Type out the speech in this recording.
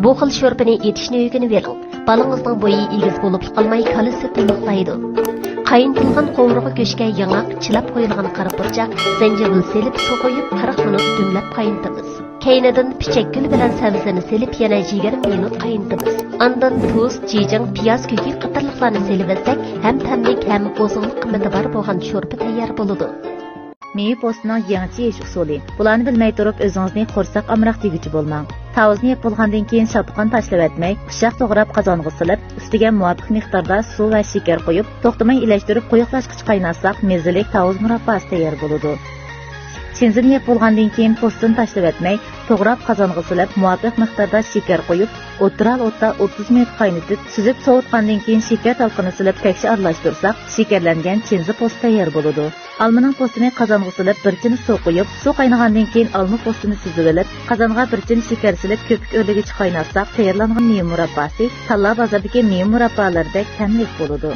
Bu xil sho'rpini etishni o'rganib bering. Balangizning bo'yi egiz bo'lib qolmay, kalisi tiniqlaydi. Qaynatilgan qovurg'a go'shga yangaq, chilab qo'yilgan qaraburchaq, zanjabil selib, suv qo'yib 40 minut dumlab qaynatamiz. Keynidan pichakgul bilan sabzini selib, yana 20 minut qaynatamiz. Andan tuz, jijing, piyoz, ko'ki qatorliqlarni selib etsak, ham tamlik, ham o'zining qimmati bor bo'lgan sho'rpa tayyor bo'ladi. Meyve postining yangi yeyish usuli. Bularni bilmay turib, o'zingizni qo'rsoq amroq deguchi bo'lmang. Tavuzni yeb bo'lgandan keyin shapqon tashlab etmay, ushoq to'g'rab qozonga silib, ustiga muvofiq miqdorda suv va shakar qo'yib, to'xtamay ilashtirib, quyuqlashgich qaynatsak, mezzilik tavuz murabbasi tayyor bo'ladi. Chinzini yeb bo'lgandan keyin postini tashlab etmay, to'g'rab qozonga silib, muvofiq miqdorda shakar qo'yib, o'tiral o'tda 30 minut qaynatib, suzib sovutgandan keyin shakar talqini silib, tekshi aralashtirsak, shakarlangan chinzi post tayyor bo'ladi. Almaning postini qozonga silib, bir chin suv qo'yib, suv qaynagandan keyin alma postini suzib olib, qozonga bir chin shakar silib, ko'pik o'rligicha qaynatsak, tayyorlangan meva murabbasi talla bozordagi meva murabbalardek tamlik bo'ladi.